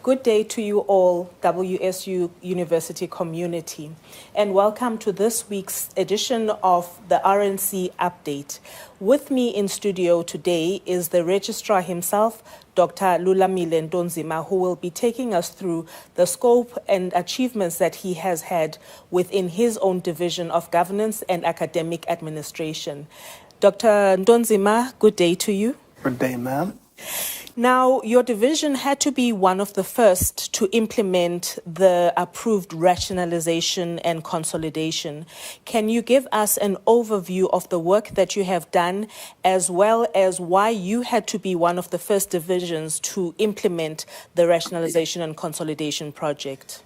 Good day to you all, WSU University community, and welcome to this week's edition of the RNC Update. With me in studio today is the Registrar himself, Dr. Lulamile Ntonzima, who will be taking us through the scope and achievements that he has had within his own division of governance and academic administration. Dr. Ntonzima, good day to you. Good day, ma'am. Now, your division had to be one of the first to implement the approved rationalization and consolidation. Can you give us an overview of the work that you have done, as well as why you had to be one of the first divisions to implement the rationalization and consolidation project?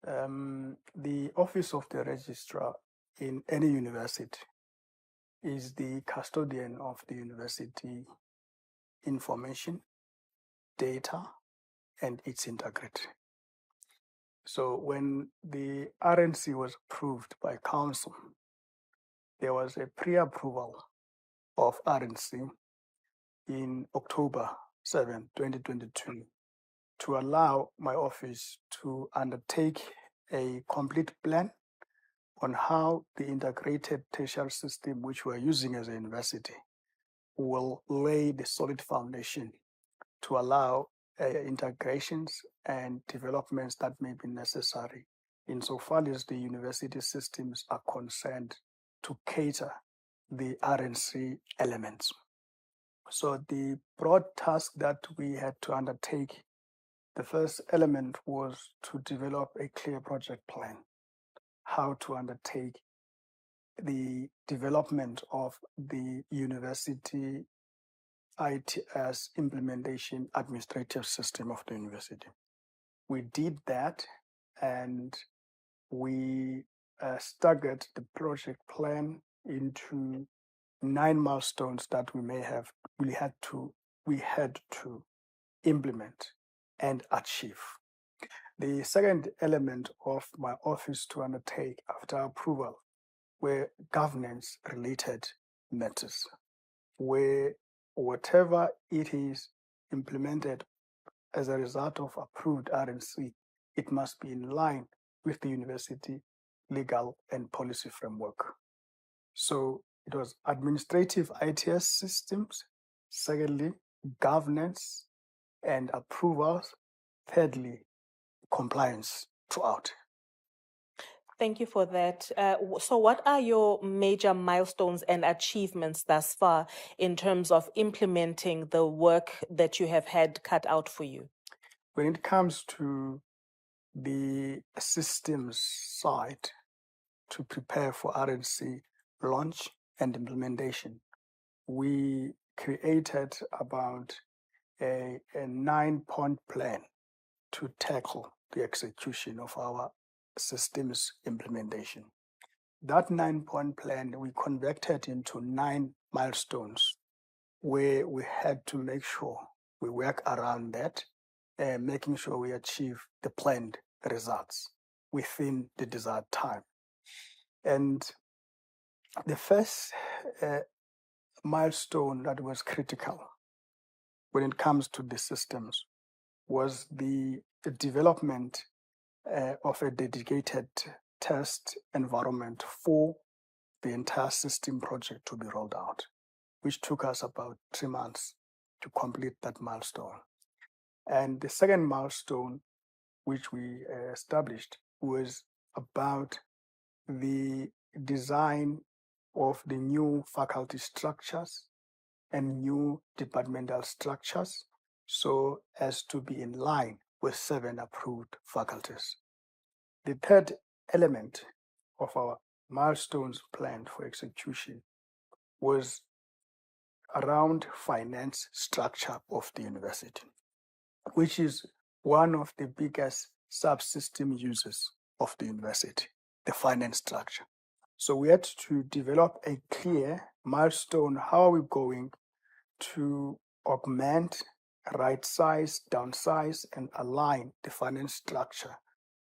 The Office of the Registrar in any university is the custodian of the university information, data, and its integrity. So when the RNC was approved by Council, there was a pre-approval of RNC in October 7, 2022, to allow my office to undertake a complete plan on how the integrated tertiary system, which we're using as a university, will lay the solid foundation to allow integrations and developments that may be necessary insofar as the university systems are concerned to cater the RNC elements. So the broad task that we had to undertake, the first element was to develop a clear project plan, how to undertake the development of the university ITS implementation administrative system of the university. We did that, and we staggered the project plan into 9 milestones that we had to implement and achieve. The second element of my office to undertake after approval were governance-related matters, where whatever it is implemented as a result of approved RNC, it must be in line with the university legal and policy framework. So it was administrative ITS systems, secondly, governance and approvals, thirdly, compliance throughout. Thank you for that. So what are your major milestones and achievements thus far in terms of implementing the work that you have had cut out for you? When it comes to the systems side to prepare for RNC launch and implementation, we created about a 9-point plan to tackle the execution of our systems implementation. That 9-point plan we converted into 9 milestones where we had to make sure we work around that, making sure we achieve the planned results within the desired time. And the first milestone that was critical when it comes to the systems was the development of a dedicated test environment for the entire system project to be rolled out, which took us about 3 months to complete that milestone. And the second milestone, which we established, was about the design of the new faculty structures and new departmental structures, so as to be in line with 7 approved faculties. The third element of our milestones planned for execution was around finance structure of the university, which is one of the biggest subsystem users of the university, the finance structure. So we had to develop a clear milestone. How are we going to augment, right size, downsize, and align the finance structure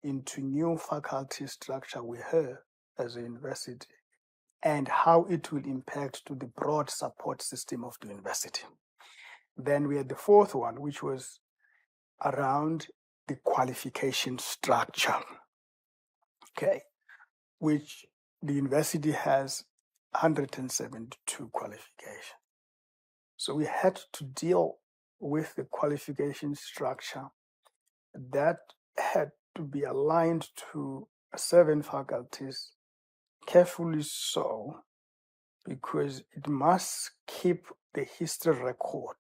into new faculty structure we have as a university and how it will impact to the broad support system of the university. Then we had the fourth one, which was around the qualification structure, okay, which the university has 172 qualifications. So we had to deal with the qualification structure that had to be aligned to 7 faculties, carefully so, because it must keep the history record.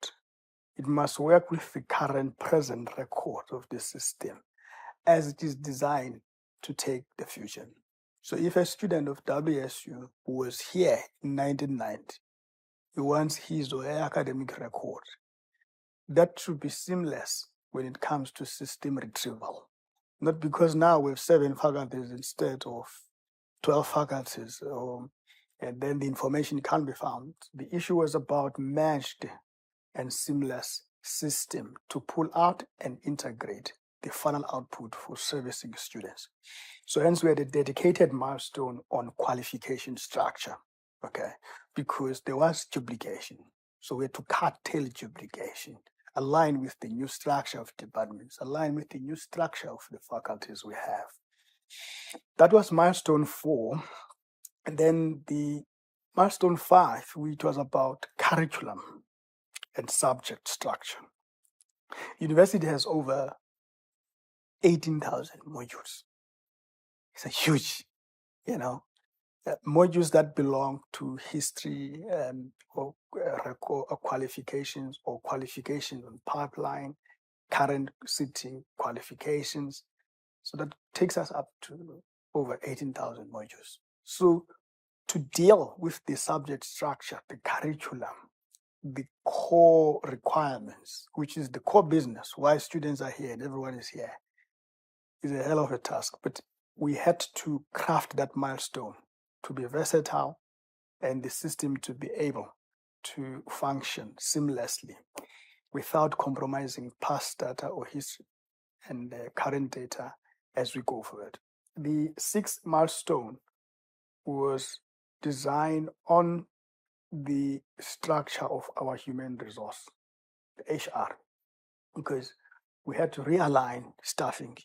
It must work with the current present record of the system as it is designed to take the future. So if a student of WSU was here in 1990, he wants his or her academic record, that should be seamless when it comes to system retrieval. Not because now we have 7 faculties instead of 12 faculties, and then the information can't be found. The issue was about matched and seamless system to pull out and integrate the final output for servicing students. So hence we had a dedicated milestone on qualification structure, okay, because there was duplication. So we had to curtail duplication, align with the new structure of departments, align with the new structure of the faculties we have. That was milestone 4. And then the milestone 5, which was about curriculum and subject structure. University has over 18,000 modules. It's a huge, modules that belong to history or qualifications or qualifications on pipeline, current sitting qualifications. So that takes us up to over 18,000 modules. So to deal with the subject structure, the curriculum, the core requirements, which is the core business, why students are here and everyone is here, is a hell of a task. But we had to craft that milestone to be versatile and the system to be able to function seamlessly without compromising past data or history and current data as we go forward. The 6th milestone was designed on the structure of our human resource, the HR, because we had to realign staffing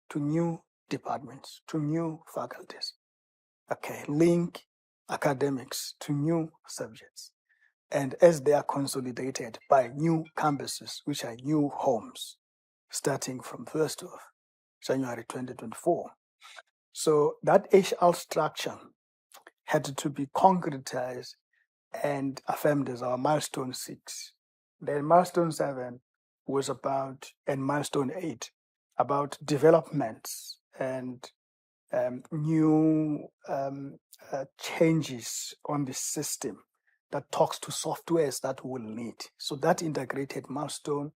to new departments, to new faculties. Okay, link academics to new subjects. And as they are consolidated by new campuses, which are new homes, starting from 1st of January 2024. So that HR structure had to be concretized and affirmed as our milestone 6. Then milestone 7 was about, and milestone 8, about developments and new changes on the system that talks to softwares that we'll need. So that integrated milestone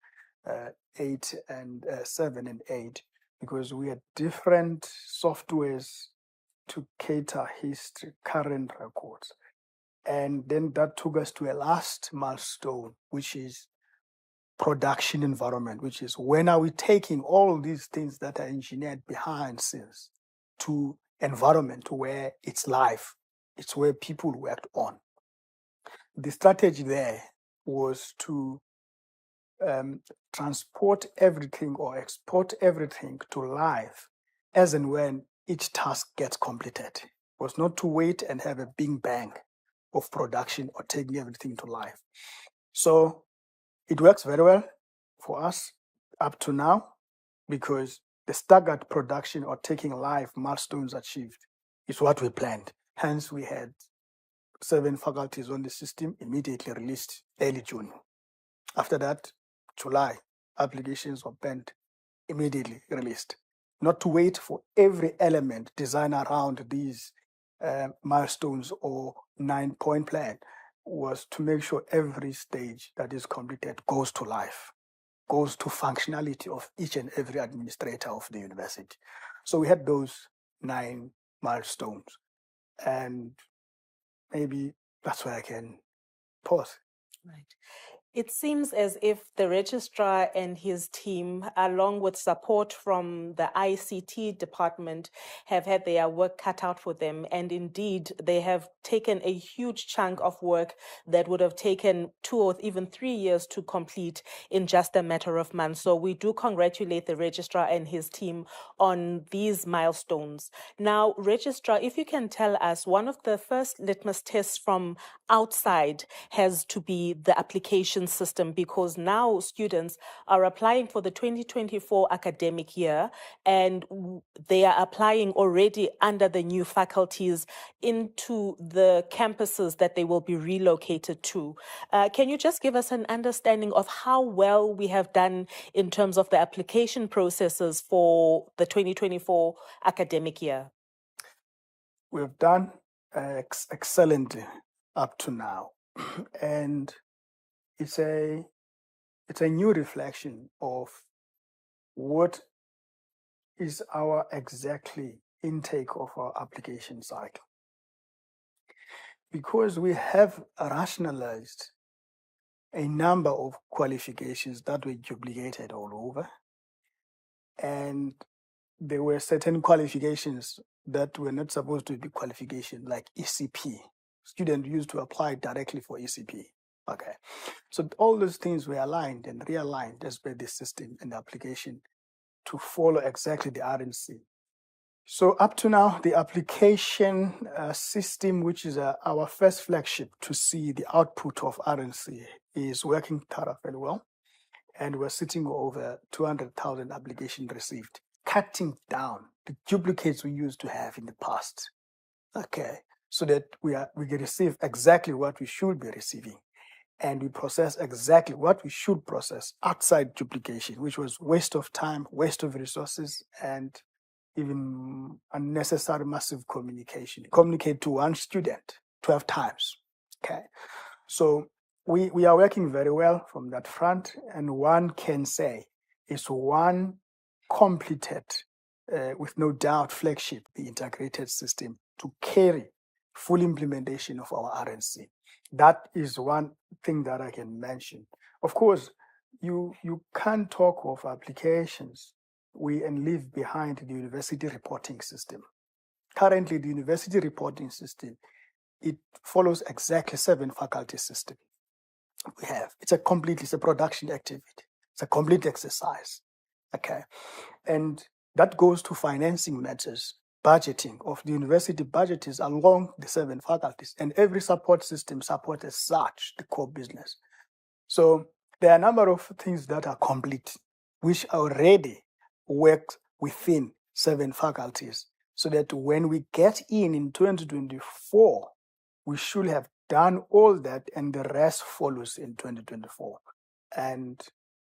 8 and 7 and 8, because we had different softwares to cater history, current records. And then that took us to a last milestone, which is production environment, which is when are we taking all these things that are engineered behind scenes to environment where it's live, it's where people worked on. The strategy there was to transport everything or export everything to live as and when each task gets completed. It was not to wait and have a big bang of production or taking everything to live. So it works very well for us up to now, because the staggered production or taking live milestones achieved is what we planned. Hence, we had 7 faculties on the system immediately released early June. After that, July, applications were penned, immediately released. Not to wait for every element designed around these milestones or 9-point plan, was to make sure every stage that is completed goes to life, goes to functionality of each and every administrator of the university. So we had those 9 milestones, and maybe that's where I can pause. Right. It seems as if the registrar and his team, along with support from the ICT department, have had their work cut out for them. And indeed, they have taken a huge chunk of work that would have taken 2 or even 3 years to complete in just a matter of months. So we do congratulate the registrar and his team on these milestones. Now, registrar, if you can tell us, one of the first litmus tests from outside has to be the application system, because now students are applying for the 2024 academic year, and they are applying already under the new faculties into the campuses that they will be relocated to. Can you just give us an understanding of how well we have done in terms of the application processes for the 2024 academic year? We've done excellently up to now, and it's a new reflection of what is our exactly intake of our application cycle, because we have rationalized a number of qualifications that were duplicated all over, and there were certain qualifications that were not supposed to be qualification, like ECP. Students used to apply directly for ECP. Okay, so all those things were aligned and realigned as per the system and the application to follow exactly the RNC. So up to now, the application system, which is our first flagship to see the output of RNC, is working thoroughly well. And we're sitting over 200,000 applications received, cutting down the duplicates we used to have in the past. Okay, so that we can receive exactly what we should be receiving, and we process exactly what we should process outside duplication, which was waste of time, waste of resources, and even unnecessary massive communication. Communicate to one student 12 times. Okay, so we are working very well from that front, and one can say it's one completed, with no doubt, flagship, the integrated system to carry full implementation of our RNC. That is one thing that I can mention. Of course, you can't talk of applications and leave behind the university reporting system. Currently, the university reporting system, it follows exactly 7 faculty system we have. It's a production activity. It's a complete exercise. Okay. And that goes to financing matters. Budgeting of the university budget is along the 7 faculties, and every support system supports as such the core business. So there are a number of things that are complete, which already work within 7 faculties, so that when we get in 2024, we should have done all that, and the rest follows in 2024. And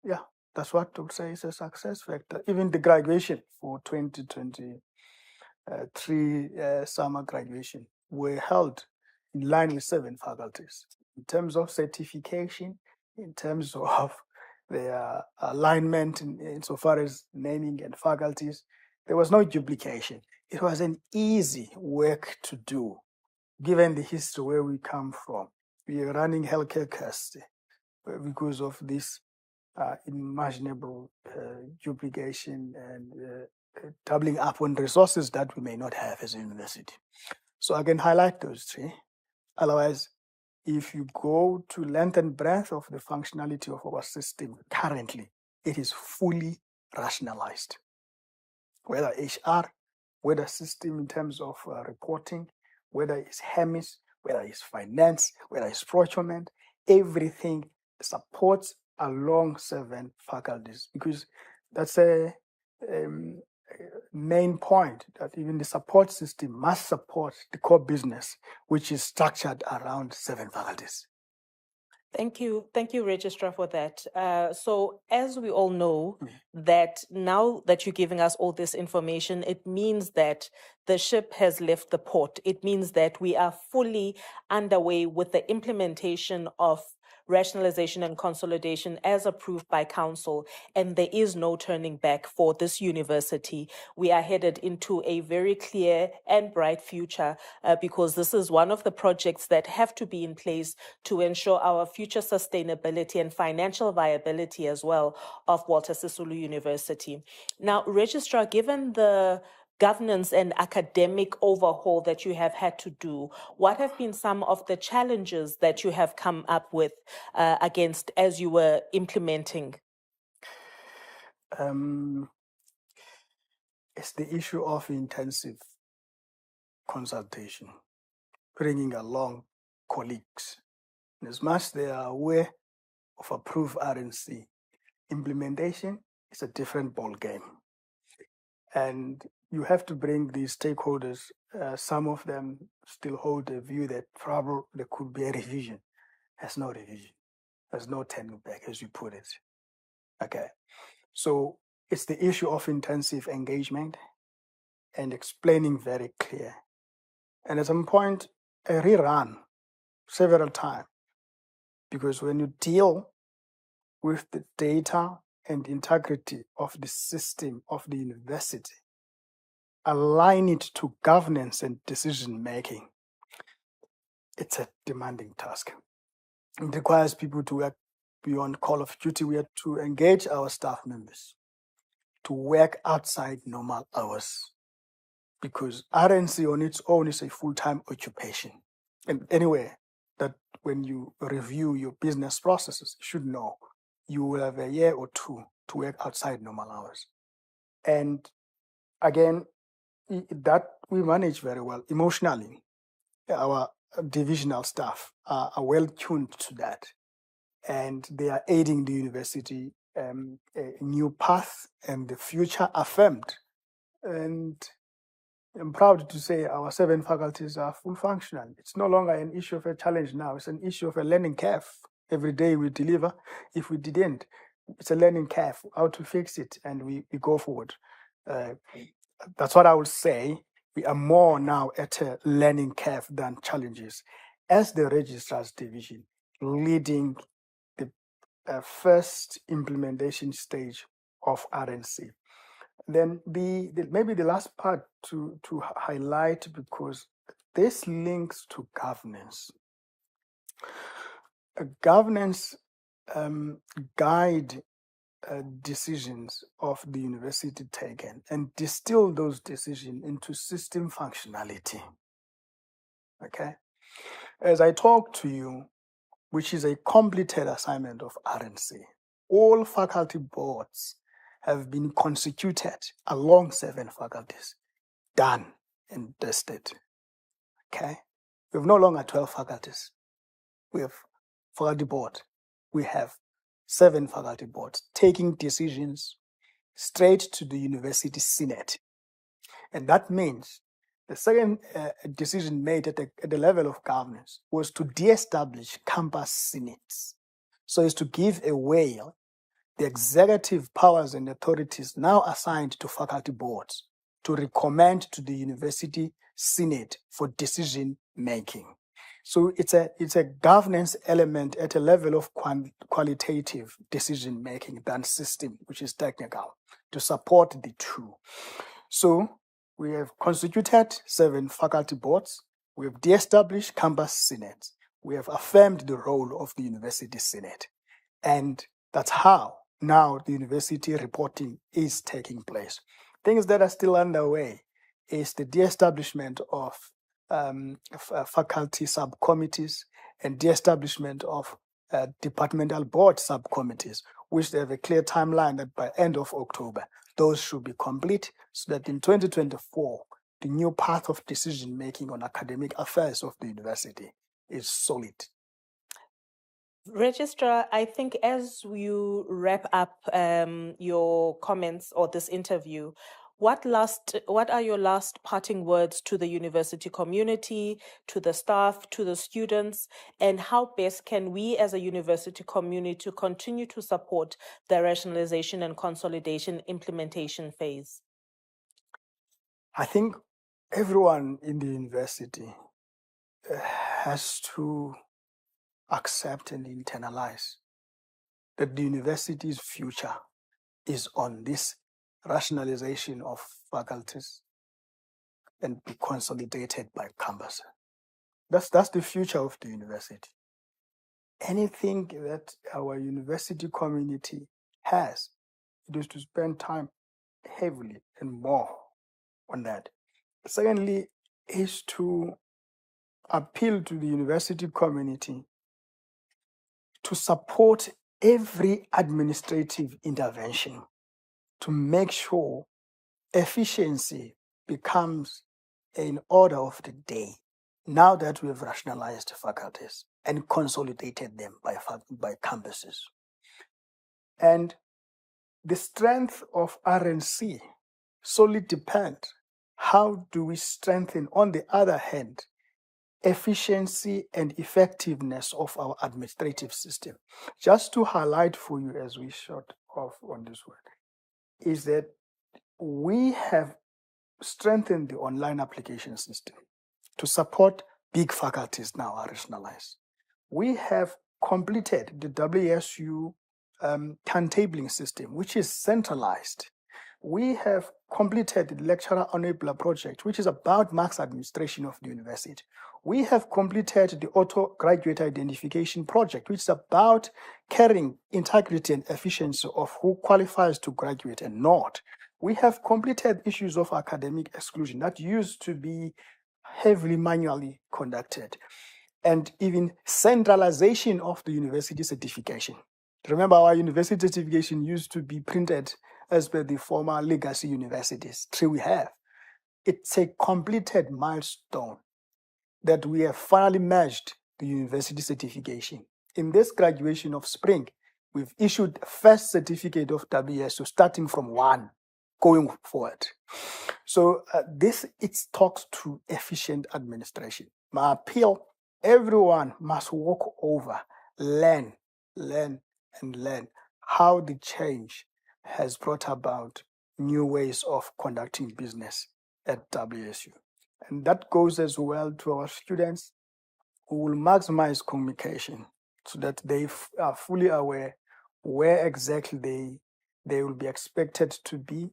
yeah, that's what I would say is a success factor. Even the graduation for 2023 summer graduation were held in line with 7 faculties. In terms of certification, in terms of their alignment insofar as naming and faculties, there was no duplication. It was an easy work to do, given the history where we come from. We are running healthcare costs because of this unimaginable duplication and doubling up on resources that we may not have as a university. So I can highlight those 3. Otherwise, if you go to length and breadth of the functionality of our system currently, it is fully rationalized. Whether HR, whether system in terms of reporting, whether it's HEMIS, whether it's finance, whether it's procurement, everything supports along 7 faculties, because that's a main point, that even the support system must support the core business, which is structured around 7 faculties. Thank you, Registrar, for that. So as we all know, that now that you're giving us all this information, it means that the ship has left the port. It means that we are fully underway with the implementation of rationalization and consolidation as approved by council, and there is no turning back for this university. We are headed into a very clear and bright future because this is one of the projects that have to be in place to ensure our future sustainability and financial viability as well of Walter Sisulu University. Now, Registrar, given the governance and academic overhaul that you have had to do, what have been some of the challenges that you have come up with against as you were implementing? It's the issue of intensive consultation, bringing along colleagues. And as much as they are aware of approved RNC, implementation is a different ball game. And you have to bring these stakeholders. Some of them still hold the view that probably there could be a revision. There's no revision. There's no turning back, as you put it. Okay. So it's the issue of intensive engagement and explaining very clear. And at some point, a rerun several times. Because when you deal with the data and integrity of the system of the university, align it to governance and decision making, it's a demanding task. It requires people to work beyond call of duty. We have to engage our staff members to work outside normal hours, because RNC on its own is a full-time occupation. And anyway, that when you review your business processes, you should know you will have a year or two to work outside normal hours. And again, that we manage very well emotionally. Our divisional staff are well tuned to that, and they are aiding the university a new path and the future affirmed. And I'm proud to say our 7 faculties are full functional. It's no longer an issue of a challenge now. It's an issue of a learning curve. Every day we deliver. If we didn't, it's a learning curve, how to fix it, and we go forward. That's what I would say. We are more now at a learning curve than challenges. As the Registrar's Division, leading the first implementation stage of RNC. Then maybe the last part to highlight, because this links to governance. Governance guide decisions of the university taken and distill those decisions into system functionality. Okay? As I talk to you, which is a completed assignment of RNC, all faculty boards have been constituted along 7 faculties, done and dusted. Okay? We have no longer 12 faculties. We have faculty board. We have 7 faculty boards taking decisions straight to the university senate. And that means the second decision made at the level of governance was to de-establish campus senates, so as to give away the executive powers and authorities now assigned to faculty boards to recommend to the university senate for decision making. So it's a governance element at a level of qualitative decision making than system, which is technical, to support the two. So we have constituted 7 faculty boards. We have de-established campus senates. We have affirmed the role of the university senate. And that's how now the university reporting is taking place. Things that are still underway is the de-establishment of faculty subcommittees and de-establishment of departmental board subcommittees, which they have a clear timeline that by end of October, those should be complete, so that in 2024, the new path of decision-making on academic affairs of the university is solid. Registrar, I think as you wrap up your comments or this interview, what are your last parting words to the university community, to the staff, to the students, and how best can we as a university community continue to support the rationalization and consolidation implementation phase? I think everyone in the university has to accept and internalize that the university's future is on this rationalization of faculties and be consolidated by campus. That's the future of the university. Anything that our university community has, it is to spend time heavily and more on that. Secondly, is to appeal to the university community to support every administrative intervention to make sure efficiency becomes an order of the day now that we have rationalized faculties and consolidated them by campuses. And the strength of RNC solely depends how do we strengthen, on the other hand, efficiency and effectiveness of our administrative system. Just to highlight for you as we short off on this one, is that we have strengthened the online application system to support big faculties now are rationalized. We have completed the WSU timetabling system, which is centralized. We have completed the Lecturer Enabler project, which is about marks administration of the university. We have completed the Auto Graduate Identification project, which is about carrying integrity and efficiency of who qualifies to graduate and not. We have completed issues of academic exclusion that used to be heavily manually conducted, and even centralization of the university certification. Remember, our university certification used to be printed as per the former legacy universities. True, we have. It's a completed milestone that we have finally merged the university certification. In this graduation of spring, we've issued first certificate of WSU starting from 1 going forward. So it talks to efficient administration. My appeal, everyone must walk over, learn, and learn how the change has brought about new ways of conducting business at WSU. And that goes as well to our students who will maximize communication so that they are fully aware where exactly they will be expected to be.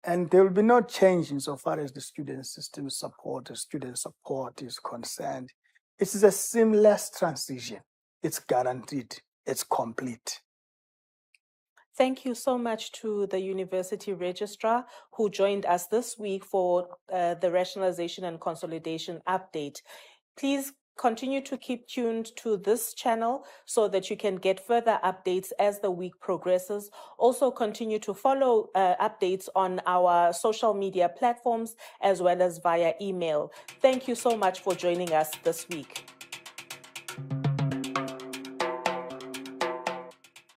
And there will be no change insofar as the student system support, the student support is concerned. It is a seamless transition. It's guaranteed. It's complete. Thank you so much to the University Registrar who joined us this week for the Rationalization and Consolidation update. Please continue to keep tuned to this channel so that you can get further updates as the week progresses. Also continue to follow updates on our social media platforms as well as via email. Thank you so much for joining us this week.